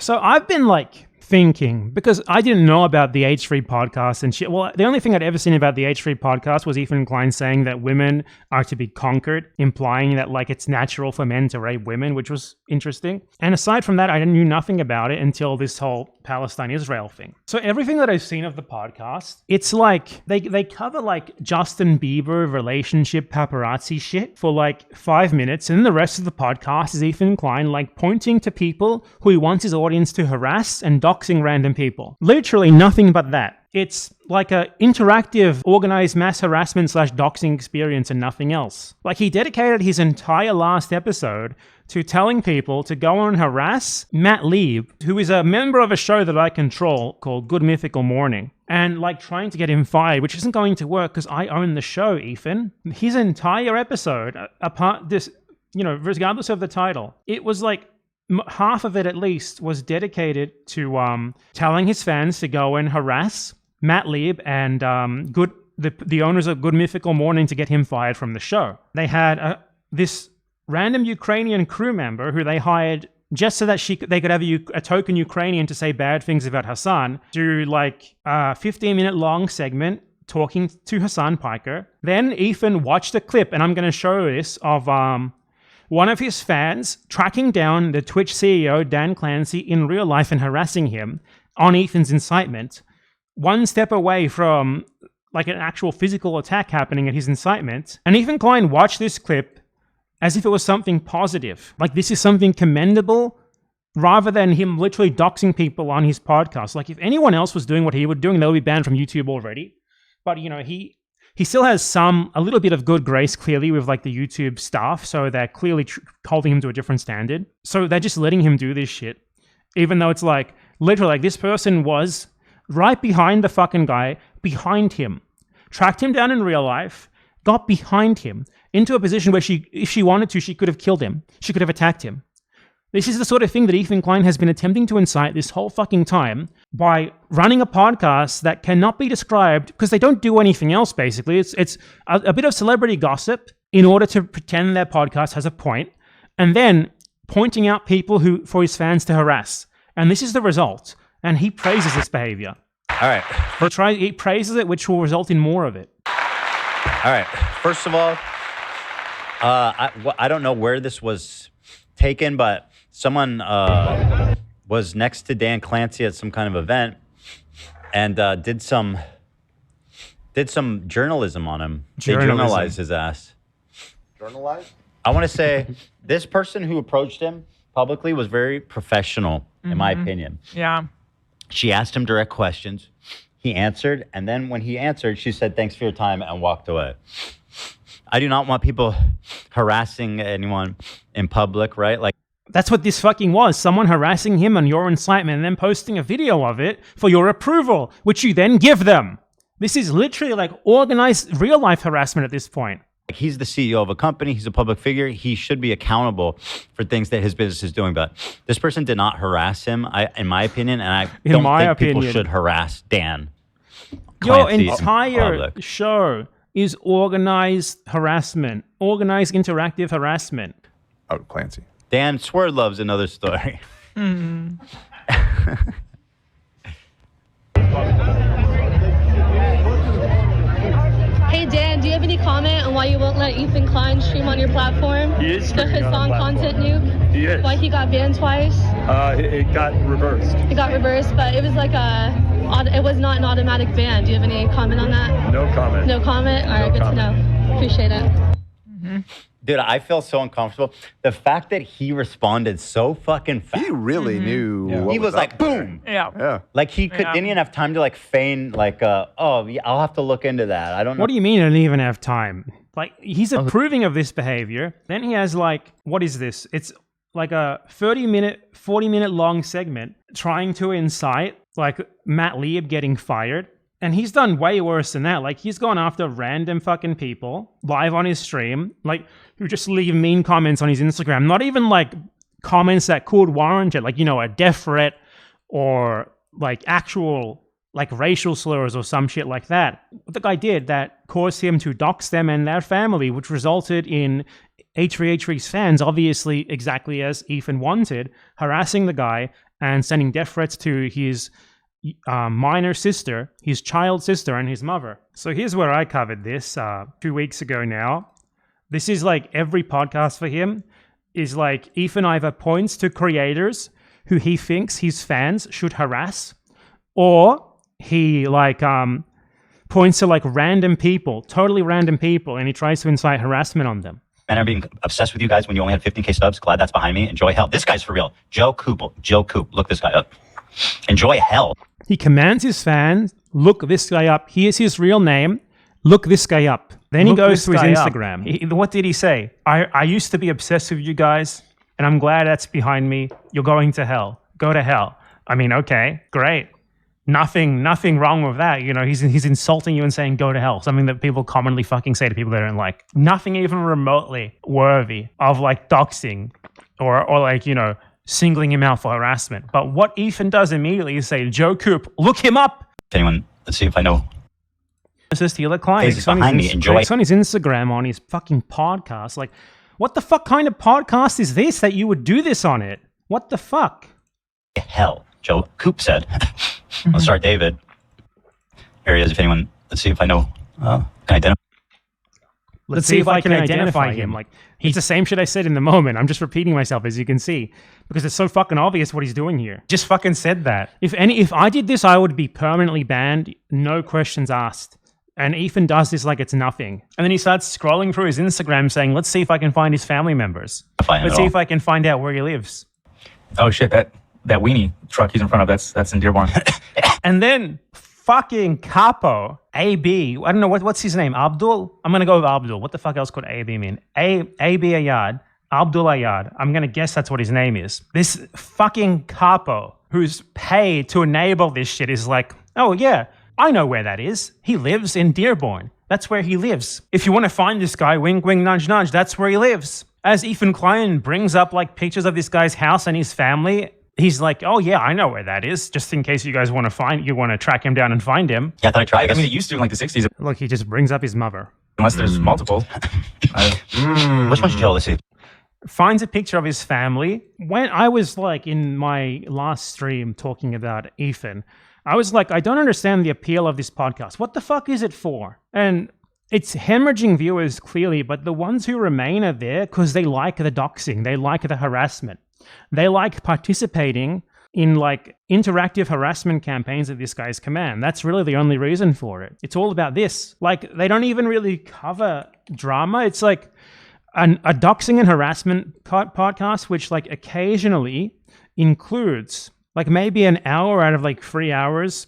So I've been like thinking, because I didn't know about the H3 podcast and shit. Well, the only thing I'd ever seen about the H3 podcast was Ethan Klein saying that women are to be conquered, implying that like it's natural for men to rape women, which was interesting. And aside from that, I knew nothing about it until this whole Palestine-Israel thing. So everything that I've seen of the podcast, it's like they cover like Justin Bieber relationship paparazzi shit for like 5 minutes, and then the rest of the podcast is Ethan Klein like pointing to people who he wants his audience to harass and doxing random people. Literally nothing but that. It's like a interactive, organized mass harassment / doxing experience and nothing else. Like he dedicated his entire last episode to telling people to go and harass Matt Lieb, who is a member of a show that I control called Good Mythical Morning, and like trying to get him fired, which isn't going to work because I own the show, Ethan. His entire episode, apart this, regardless of the title, it was like half of it at least was dedicated to telling his fans to go and harass Matt Lieb and the owners of Good Mythical Morning to get him fired from the show. They had this random Ukrainian crew member who they hired just so that they could have a token Ukrainian to say bad things about Hassan, do like a 15-minute long segment talking to Hassan Piker. Then Ethan watched a clip, and I'm going to show this, of one of his fans tracking down the Twitch CEO, Dan Clancy, in real life and harassing him on Ethan's incitement, one step away from like an actual physical attack happening at his incitement. And Ethan Klein watched this clip as if it was something positive. Like this is something commendable, rather than him literally doxing people on his podcast. Like if anyone else was doing what he was doing, they would be banned from YouTube already. But he still has a little bit of good grace, clearly, with like the YouTube staff. So they're clearly holding him to a different standard. So they're just letting him do this shit. Even though it's like, literally, like this person was right behind the fucking guy, behind him, tracked him down in real life, got behind him into a position where if she wanted to, she could have killed him. She could have attacked him. This is the sort of thing that Ethan Klein has been attempting to incite this whole fucking time by running a podcast that cannot be described, because they don't do anything else, basically. It's a bit of celebrity gossip in order to pretend their podcast has a point, and then pointing out people for his fans to harass. And this is the result. And he praises this behavior. All right. He praises it, which will result in more of it. All right. First of all, I don't know where this was taken, but someone was next to Dan Clancy at some kind of event and did some journalism on him. They journalized his ass. Journalized? I want to say this person who approached him publicly was very professional, in my opinion. Yeah. She asked him direct questions. He answered, and then when he answered, she said, "Thanks for your time," and walked away. I do not want people harassing anyone in public, right? Like, that's what this fucking was. Someone harassing him on your incitement and then posting a video of it for your approval, which you then give them. This is literally like organized real-life harassment at this point. He's the CEO of a company. He's a public figure. He should be accountable for things that his business is doing. But this person did not harass him, in my opinion, and I don't think people should harass Dan Clancy. Your entire show is organized harassment, organized interactive harassment. Oh, Clancy. Dan Swerdlove's another story. Hey Dan, do you have any comment on why you won't let Ethan Klein stream on your platform? He is the streaming on Hassan the platform. content nuke? He is. Why he got banned twice? It got reversed. It got reversed, but it was like it was not an automatic ban. Do you have any comment on that? No comment. No comment? All right, good to know. Appreciate it. Dude, I feel so uncomfortable. The fact that he responded so fucking fast. He really knew. Yeah. He was like, boom. Yeah. Like he didn't even have time to like feign like, oh, yeah, I'll have to look into that. I don't know. What do you mean I didn't even have time? Like, he's approving of this behavior. Then he has like, what is this? It's like a 30-minute, 40-minute long segment trying to incite like Matt Lieb getting fired. And he's done way worse than that. Like, he's gone after random fucking people live on his stream, like, who just leave mean comments on his Instagram. Not even, like, comments that could warrant it, like, a death threat or, like, actual, like, racial slurs or some shit like that. What the guy did that caused him to dox them and their family, which resulted in H3H3's fans, obviously exactly as Ethan wanted, harassing the guy and sending death threats to his minor sister, his child sister, and his mother. So here's where I covered this 2 weeks ago now. This is like every podcast for him is like Ethan either points to creators who he thinks his fans should harass, or he like points to like random people, totally random people, and he tries to incite harassment on them. Men are being obsessed with you guys when you only had 15K subs. Glad that's behind me. Enjoy hell. This guy's for real. Joe Coop. Look this guy up. Enjoy hell. He commands his fans, look this guy up. Here's his real name. Look this guy up. Then he goes to his Instagram. What did he say? I used to be obsessed with you guys, and I'm glad that's behind me. You're going to hell. Go to hell. I mean, okay, great. Nothing wrong with that. You know, he's insulting you and saying go to hell, something that people commonly fucking say to people they don't like. Nothing even remotely worthy of like doxing or like, you know, singling him out for harassment. But what Ethan does immediately is say, Joe Coop, look him up. Anyone, let's see if I know. This is Ethan Klein. It's behind me. Enjoy. It's on his Instagram, on his fucking podcast. Like, what the fuck kind of podcast is this that you would do this on it? What the fuck? Hell, Joe Coop said. Let's start David. Here he is. If anyone, let's see if I know. Can I identify? Let's see if I can identify him. Like, it's the same shit I said in the moment. I'm just repeating myself, as you can see, because it's so fucking obvious what he's doing here. Just fucking said that. If I did this, I would be permanently banned, no questions asked. And Ethan does this like it's nothing. And then he starts scrolling through his Instagram saying, let's see if I can find his family members. Let's see if I can find out where he lives. Oh shit, that weenie truck he's in front of, that's in Dearborn. And then fucking capo, AB, I don't know, what's his name, Abdul? I'm going to go with Abdul. What the fuck else could AB mean? AB Ayad, Abdul Ayad. I'm going to guess that's what his name is. This fucking capo who's paid to enable this shit is like, oh yeah, I know where that is. He lives in Dearborn. That's where he lives. If you want to find this guy, wink, wink, nudge, nudge, that's where he lives. As Ethan Klein brings up like pictures of this guy's house and his family, he's like, oh yeah, I know where that is. Just in case you guys want to track him down and find him. Yeah, I thought I tried. I mean, it used to in like the 60s. Look, he just brings up his mother. Unless there's multiple. Which one's Joe? Let's see. Finds a picture of his family. When I was like in my last stream talking about Ethan, I was like, I don't understand the appeal of this podcast. What the fuck is it for? And it's hemorrhaging viewers clearly, but the ones who remain are there because they like the doxing. They like the harassment. They like participating in like interactive harassment campaigns at this guy's command. That's really the only reason for it. It's all about this. Like, they don't even really cover drama. It's like a doxing and harassment podcast, which like occasionally includes like maybe an hour out of like 3 hours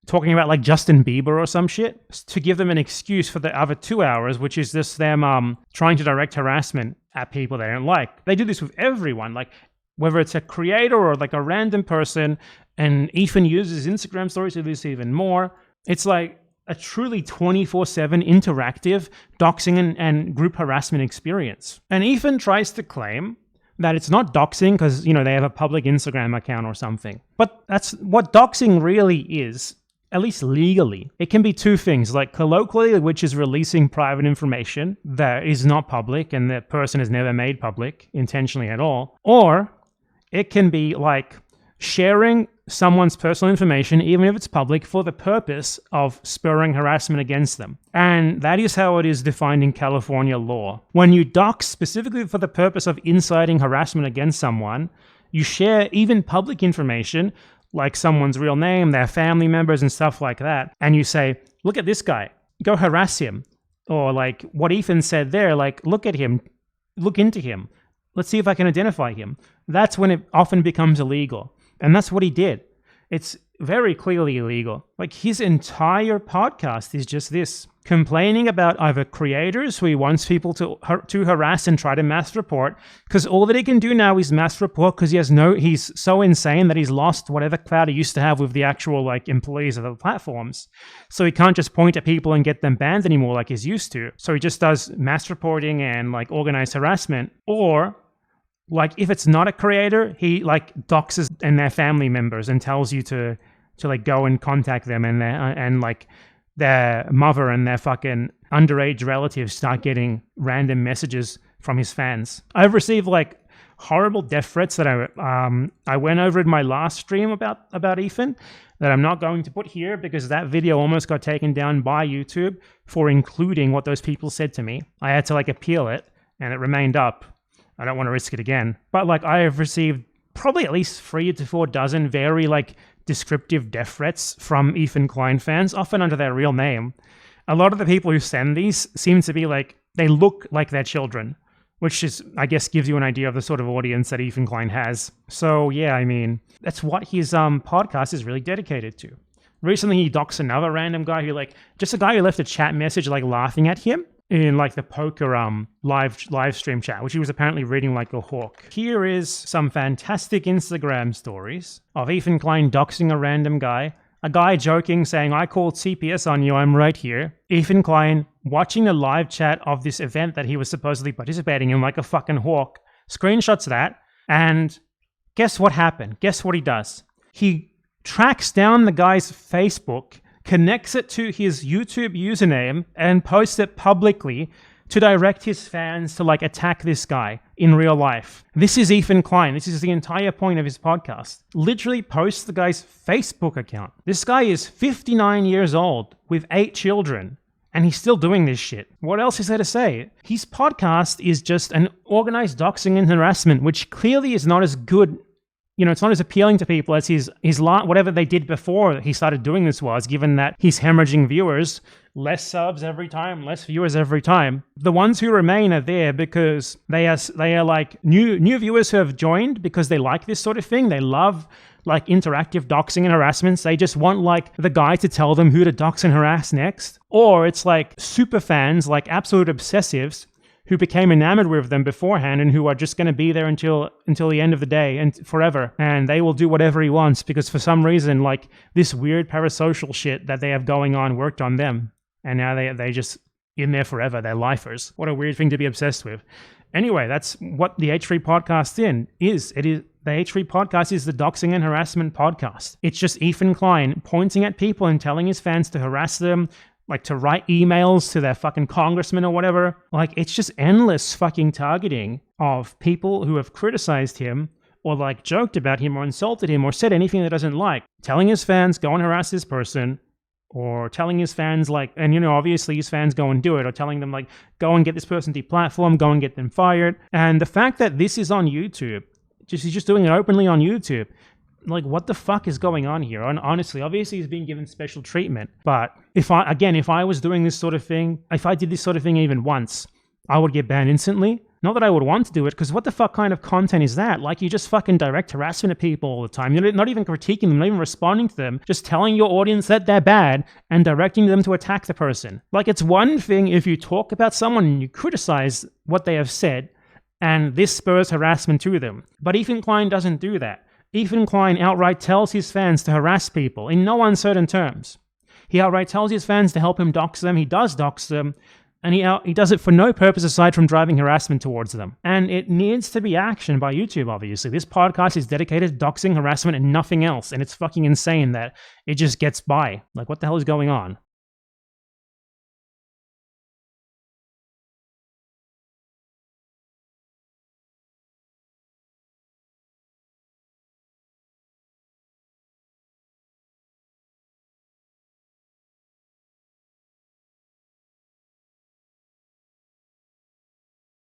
talking about like Justin Bieber or some shit to give them an excuse for the other 2 hours, which is just them trying to direct harassment at people they don't like. They do this with everyone, like whether it's a creator or like a random person, and Ethan uses Instagram stories to do this even more. It's like a truly 24/7 interactive doxing and group harassment experience. And Ethan tries to claim that it's not doxing because, you know, they have a public Instagram account or something. But that's what doxing really is, at least legally. It can be two things, like colloquially, which is releasing private information that is not public and that person has never made public intentionally at all. Or it can be like sharing someone's personal information, even if it's public, for the purpose of spurring harassment against them. And that is how it is defined in California law. When you dox specifically for the purpose of inciting harassment against someone, you share even public information, like someone's real name, their family members and stuff like that, and you say, look at this guy, go harass him. Or like what Ethan said there, like, look at him, look into him. Let's see if I can identify him. That's when it often becomes illegal. And that's what he did. It's very clearly illegal. Like, his entire podcast is just this, complaining about either creators who he wants people to harass and try to mass report, because all that he can do now is mass report because he's so insane that he's lost whatever clout he used to have with the actual like employees of the platforms. So he can't just point at people and get them banned anymore like he's used to. So he just does mass reporting and like organized harassment. Or like, if it's not a creator, he like doxes and their family members and tells you to like go and contact them, and like their mother and their fucking underage relatives start getting random messages from his fans. I've received like horrible death threats that I went over in my last stream about Ethan that I'm not going to put here because that video almost got taken down by YouTube for including what those people said to me. I had to like appeal it and it remained up. I don't want to risk it again. But like I have received probably at least 3 to 4 dozen very like descriptive death threats from Ethan Klein fans, often under their real name. A lot of the people who send these seem to be like, they look like their children, which is, I guess, gives you an idea of the sort of audience that Ethan Klein has. So yeah, I mean, that's what his podcast is really dedicated to. Recently, he doxed another random guy who just a guy who left a chat message like laughing at him in like the poker live stream chat, which he was apparently reading like a hawk. Here is some fantastic Instagram stories of Ethan Klein doxing a random guy. A guy joking, saying, I called CPS on you, I'm right here. Ethan Klein watching the live chat of this event that he was supposedly participating in like a fucking hawk. Screenshots that, and guess what happened? Guess what he does? He tracks down the guy's Facebook, connects it to his YouTube username, and posts it publicly to direct his fans to like attack this guy in real life. This is Ethan Klein. This is the entire point of his podcast. Literally posts the guy's Facebook account. This guy is 59 years old with 8 children, and he's still doing this shit. What else is there to say? His podcast is just an organized doxing and harassment, which clearly is not as good. You know, it's not as appealing to people as his whatever they did before he started doing this was, given that he's hemorrhaging viewers, less subs every time, less viewers every time. The ones who remain are there because they are like new viewers who have joined because they like this sort of thing. They love like interactive doxing and harassments. They just want like the guy to tell them who to dox and harass next. Or it's like super fans, like absolute obsessives, who became enamored with them beforehand and who are just going to be there until the end of the day and forever. And they will do whatever he wants because for some reason, like this weird parasocial shit that they have going on worked on them. And now they just in there forever. They're lifers. What a weird thing to be obsessed with. Anyway, that's what the H3 podcast is. It is the H3 podcast is the doxing and harassment podcast. It's just Ethan Klein pointing at people and telling his fans to harass them, like to write emails to their fucking congressman or whatever. Like, it's just endless fucking targeting of people who have criticized him or like joked about him or insulted him or said anything that doesn't like. Telling his fans, go and harass this person, or telling his fans like, and you know, obviously his fans go and do it, or telling them like, go and get this person deplatformed, go and get them fired. And the fact that this is on YouTube, he's just doing it openly on YouTube. Like, what the fuck is going on here? And honestly, obviously he's being given special treatment. But if I was doing this sort of thing, if I did this sort of thing even once, I would get banned instantly. Not that I would want to do it, because what the fuck kind of content is that? Like, you just fucking direct harassment at people all the time. You're not even critiquing them, not even responding to them, just telling your audience that they're bad and directing them to attack the person. Like, it's one thing if you talk about someone and you criticize what they have said, and this spurs harassment to them. But Ethan Klein doesn't do that. Ethan Klein outright tells his fans to harass people in no uncertain terms. He outright tells his fans to help him dox them. He does dox them. And he does it for no purpose aside from driving harassment towards them. And it needs to be actioned by YouTube, obviously. This podcast is dedicated to doxing, harassment, and nothing else. And it's fucking insane that it just gets by. Like, what the hell is going on?